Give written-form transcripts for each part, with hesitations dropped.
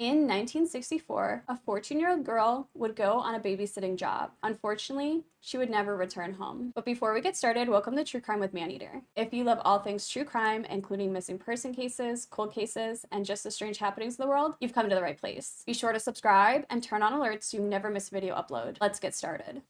In 1964, a 14-year-old girl would go on a babysitting job. Unfortunately, she would never return home. But before we get started, welcome to True Crime with Maneater. If you love all things true crime, including missing person cases, cold cases, and just the strange happenings in the world, you've come to the right place. Be sure to subscribe and turn on alerts so you never miss a video upload. Let's get started.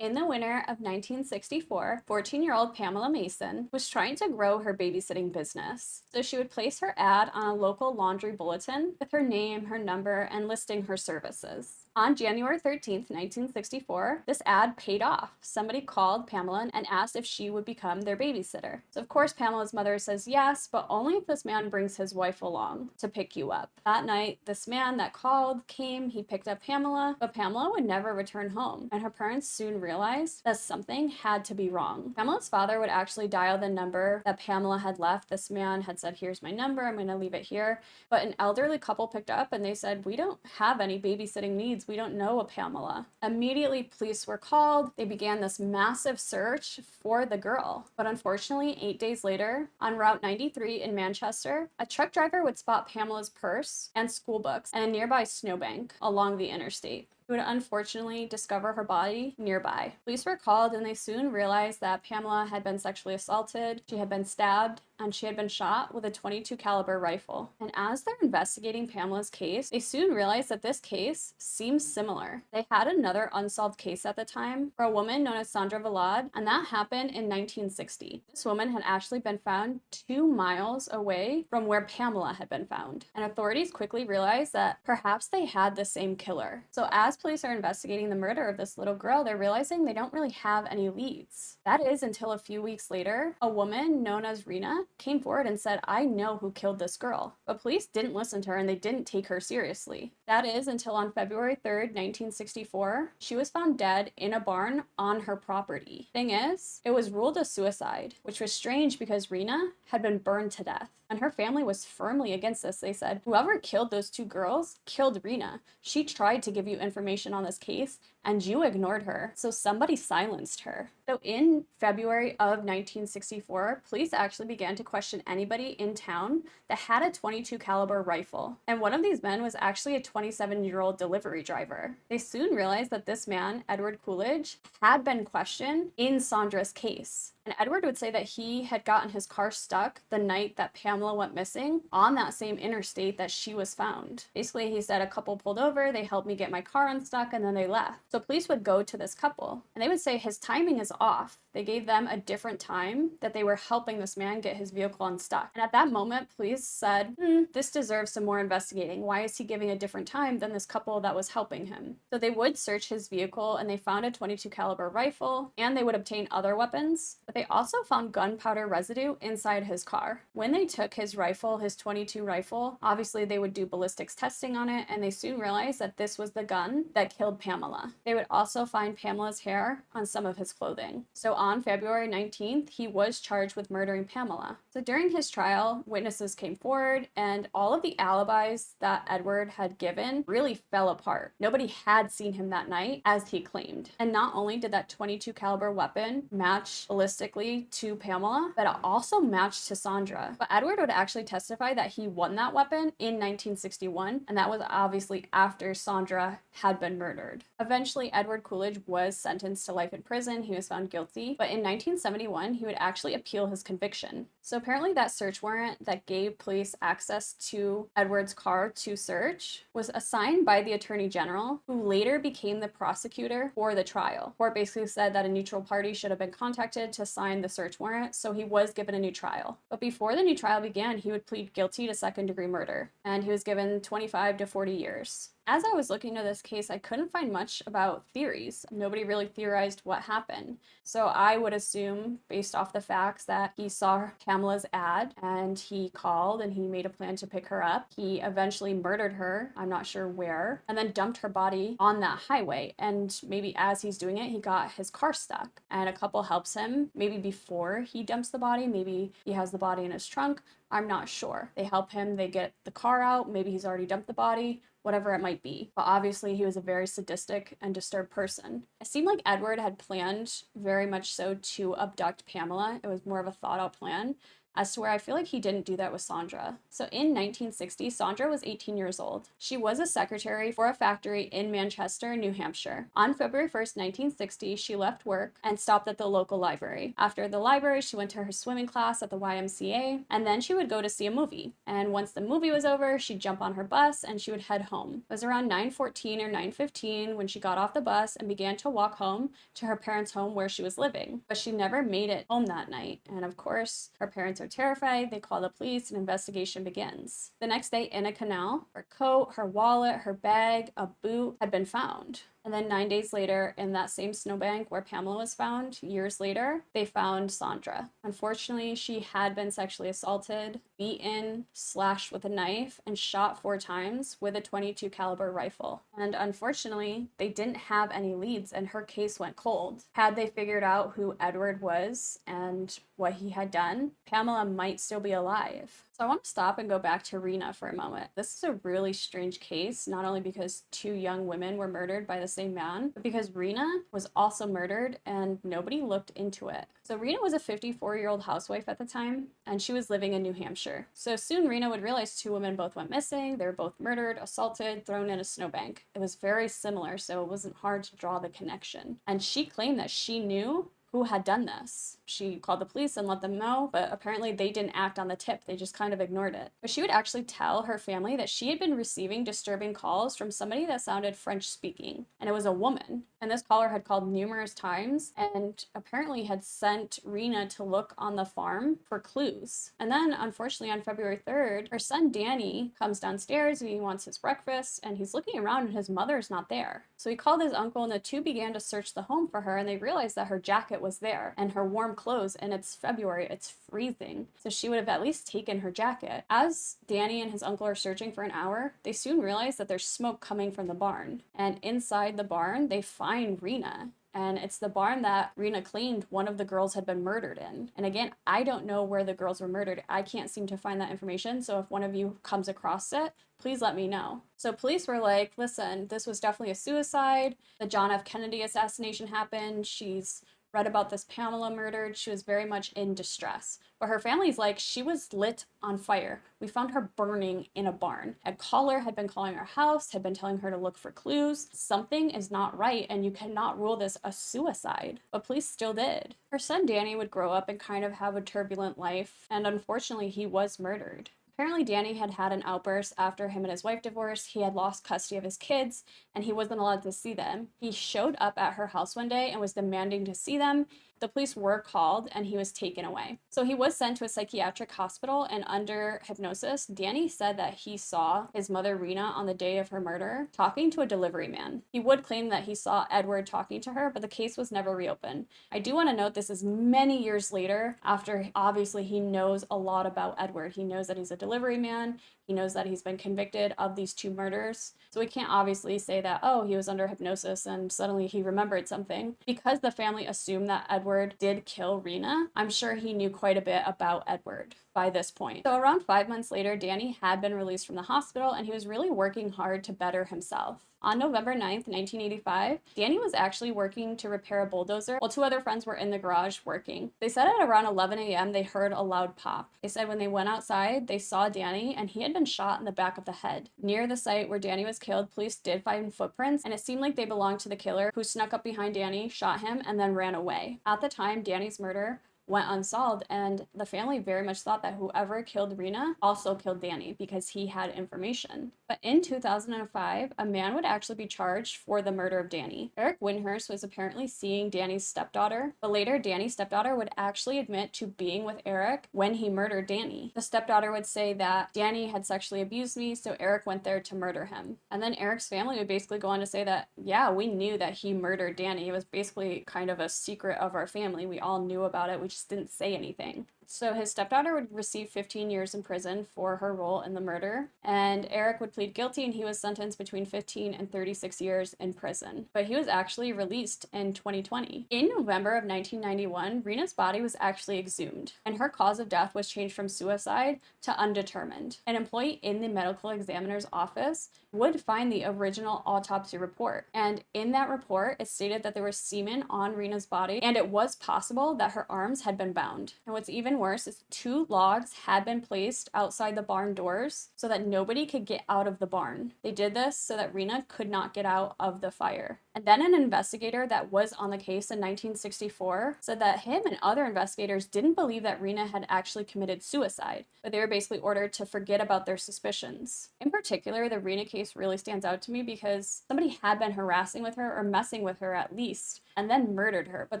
In the winter of 1964, 14-year-old Pamela Mason was trying to grow her babysitting business. So she would place her ad on a local laundry bulletin with her name, her number, and listing her services. On January 13th, 1964, this ad paid off. Somebody called Pamela and asked if she would become their babysitter. So of course Pamela's mother says yes, but only if this man brings his wife along to pick you up. That night, this man that called came, he picked up Pamela, but Pamela would never return home, and her parents soon realized that something had to be wrong. Pamela's father would actually dial the number that Pamela had left. This man had said, "Here's my number, I'm going to leave it here." But an elderly couple picked up and they said, "We don't have any babysitting needs. We don't know a Pamela." Immediately, police were called. They began this massive search for the girl. But unfortunately, 8 days later, on Route 93 in Manchester, a truck driver would spot Pamela's purse and school books in a nearby snowbank along the interstate. He would unfortunately discover her body nearby. Police were called and they soon realized that Pamela had been sexually assaulted, she had been stabbed, and she had been shot with a .22 caliber rifle. And as they're investigating Pamela's case, they soon realized that this case seems similar. They had another unsolved case at the time for a woman known as Sandra Valade, and that happened in 1960. This woman had actually been found 2 miles away from where Pamela had been found. And authorities quickly realized that perhaps they had the same killer. So as police are investigating the murder of this little girl, they're realizing they don't really have any leads. That is until a few weeks later, a woman known as Rena came forward and said, "I know who killed this girl." But police didn't listen to her and they didn't take her seriously. That is until on February 3rd, 1964, she was found dead in a barn on her property. Thing is, it was ruled a suicide, which was strange because Rena had been burned to death. And her family was firmly against this. They said, "Whoever killed those 2 girls killed Rena. She tried to give you information on this case and you ignored her. So somebody silenced her." So in February of 1964, police actually began to question anybody in town that had a .22 caliber rifle. And one of these men was actually a 27-year-old delivery driver. They soon realized that this man, Edward Coolidge, had been questioned in Sandra's case. And Edward would say that he had gotten his car stuck the night that Pamela went missing on that same interstate that she was found. Basically, he said a couple pulled over, they helped me get my car unstuck, and then they left. So police would go to this couple, and they would say his timing is off. They gave them a different time that they were helping this man get his vehicle unstuck. And at that moment, police said, this deserves some more investigating. Why is he giving a different time than this couple that was helping him? So they would search his vehicle and they found a .22 caliber rifle and they would obtain other weapons, but they also found gunpowder residue inside his car. When they took his rifle, his .22 rifle, obviously they would do ballistics testing on it and they soon realized that this was the gun that killed Pamela. They would also find Pamela's hair on some of his clothing. So on February 19th, he was charged with murdering Pamela. So during his trial, witnesses came forward and all of the alibis that Edward had given really fell apart. Nobody had seen him that night as he claimed. And not only did that .22 caliber weapon match ballistically to Pamela, but it also matched to Sandra. But Edward would actually testify that he won that weapon in 1961, and that was obviously after Sandra had been murdered. Eventually, Edward Coolidge was sentenced to life in prison. He was found guilty, but in 1971, he would actually appeal his conviction. So apparently that search warrant that gave police access to Edward's car to search was assigned by the Attorney General, who later became the prosecutor for the trial. Court basically said that a neutral party should have been contacted to sign the search warrant, so he was given a new trial. But before the new trial began, he would plead guilty to second-degree murder, and he was given 25 to 40 years. As I was looking into this case, I couldn't find much about theories. Nobody really theorized what happened. So I would assume, based off the facts, that he saw Pamela's ad and he called and he made a plan to pick her up. He eventually murdered her, I'm not sure where, and then dumped her body on that highway. And maybe as he's doing it, he got his car stuck. And a couple helps him, maybe before he dumps the body, maybe he has the body in his trunk. I'm not sure. They help him, they get the car out, maybe he's already dumped the body. whatever it might be. But obviously, he was a very sadistic and disturbed person. It seemed like Edward had planned very much so to abduct Pamela. It was more of a thought out plan, as to where I feel like he didn't do that with Sandra. So in 1960, Sandra was 18 years old. She was a secretary for a factory in Manchester, New Hampshire. On February 1st, 1960, she left work and stopped at the local library. After the library, she went to her swimming class at the YMCA, and then she would go to see a movie. And once the movie was over, she'd jump on her bus and she would head home. It was around 9:14 or 9:15 when she got off the bus and began to walk home to her parents' home where she was living. But she never made it home that night. And of course, her parents are terrified. They call the police and investigation begins. The next day in a canal, her coat, her wallet, her bag, a boot had been found. And then 9 days later, in that same snowbank where Pamela was found, years later, they found Sandra. Unfortunately, she had been sexually assaulted, beaten, slashed with a knife, and shot 4 times with a .22 caliber rifle. And unfortunately, they didn't have any leads and her case went cold. Had they figured out who Edward was and what he had done, Pamela might still be alive. So I want to stop and go back to Rena for a moment. This is a really strange case, not only because 2 young women were murdered by the same man, but because Rena was also murdered and nobody looked into it. So Rena was a 54-year-old housewife at the time, and she was living in New Hampshire. So soon Rena would realize 2 women both went missing. They were both murdered, assaulted, thrown in a snowbank. It was very similar, so it wasn't hard to draw the connection. And she claimed that she knew who had done this. She called the police and let them know, but apparently they didn't act on the tip. They just kind of ignored it. But she would actually tell her family that she had been receiving disturbing calls from somebody that sounded French speaking, and it was a woman. And this caller had called numerous times and apparently had sent Rena to look on the farm for clues. And then, unfortunately, on February 3rd, her son Danny comes downstairs and he wants his breakfast, and he's looking around and his mother's not there. So he called his uncle, and the two began to search the home for her, and they realized that her jacket was there and her warm clothes, and it's February, it's freezing. So she would have at least taken her jacket. As Danny and his uncle are searching for an hour, they soon realize that there's smoke coming from the barn. And inside the barn, they find Rena. And it's the barn that Rena claimed one of the girls had been murdered in. And again, I don't know where the girls were murdered. I can't seem to find that information. So if one of you comes across it, please let me know. So police were like, listen, this was definitely a suicide. The John F. Kennedy assassination happened. She's read about this Pamela murdered. She was very much in distress. But her family's like, she was lit on fire. We found her burning in a barn. A caller had been calling her house, had been telling her to look for clues. Something is not right, and you cannot rule this a suicide. But police still did. Her son Danny would grow up and kind of have a turbulent life, and unfortunately he was murdered. Apparently, Danny had had an outburst after him and his wife divorced. He had lost custody of his kids, and he wasn't allowed to see them. He showed up at her house one day and was demanding to see them. The police were called, and he was taken away. So he was sent to a psychiatric hospital, and under hypnosis, Danny said that he saw his mother, Rena, on the day of her murder, talking to a delivery man. He would claim that he saw Edward talking to her, but the case was never reopened. I do want to note this is many years later, after obviously he knows a lot about Edward. He knows that he's a delivery man. He knows that he's been convicted of these 2 murders. So we can't obviously say that, oh, he was under hypnosis and suddenly he remembered something. Because the family assumed that Edward did kill Rena, I'm sure he knew quite a bit about Edward by this point. So around 5 months later, Danny had been released from the hospital, and he was really working hard to better himself. On November 9th, 1985, Danny was actually working to repair a bulldozer while 2 other friends were in the garage working. They said at around 11 a.m. they heard a loud pop. They said when they went outside, they saw Danny, and he had been shot in the back of the head. Near the site where Danny was killed, police did find footprints, and it seemed like they belonged to the killer, who snuck up behind Danny, shot him, and then ran away. At the time, Danny's murder went unsolved, and the family very much thought that whoever killed Rena also killed Danny because he had information. But in 2005, a man would actually be charged for the murder of Danny. Eric Windhurst was apparently seeing Danny's stepdaughter, but later Danny's stepdaughter would actually admit to being with Eric when he murdered Danny. The stepdaughter would say that Danny had sexually abused me, so Eric went there to murder him. And then Eric's family would basically go on to say that, yeah, we knew that he murdered Danny. It was basically kind of a secret of our family. We all knew about it. We just just didn't say anything. So his stepdaughter would receive 15 years in prison for her role in the murder, and Eric would plead guilty and he was sentenced between 15 and 36 years in prison. But he was actually released in 2020. In November of 1991, Rena's body was actually exhumed, and her cause of death was changed from suicide to undetermined. An employee in the medical examiner's office would find the original autopsy report, and in that report, it stated that there was semen on Rena's body, and it was possible that her arms had been bound. And what's even worse is 2 logs had been placed outside the barn doors so that nobody could get out of the barn. They did this so that Rena could not get out of the fire. And then an investigator that was on the case in 1964 said that him and other investigators didn't believe that Rena had actually committed suicide, but they were basically ordered to forget about their suspicions. In particular, the Rena case really stands out to me because somebody had been harassing with her or messing with her at least, and then murdered her, but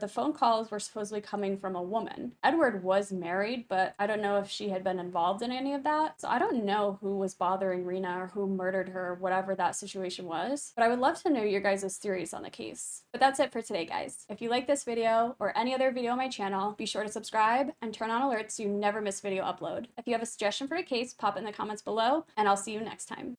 the phone calls were supposedly coming from a woman. Edward was married, but I don't know if she had been involved in any of that, so I don't know who was bothering Rena or who murdered her, whatever that situation was, but I would love to know your guys' theories on the case. But that's it for today, guys. If you like this video or any other video on my channel, be sure to subscribe and turn on alerts so you never miss video upload. If you have a suggestion for a case, pop it in the comments below, and I'll see you next time.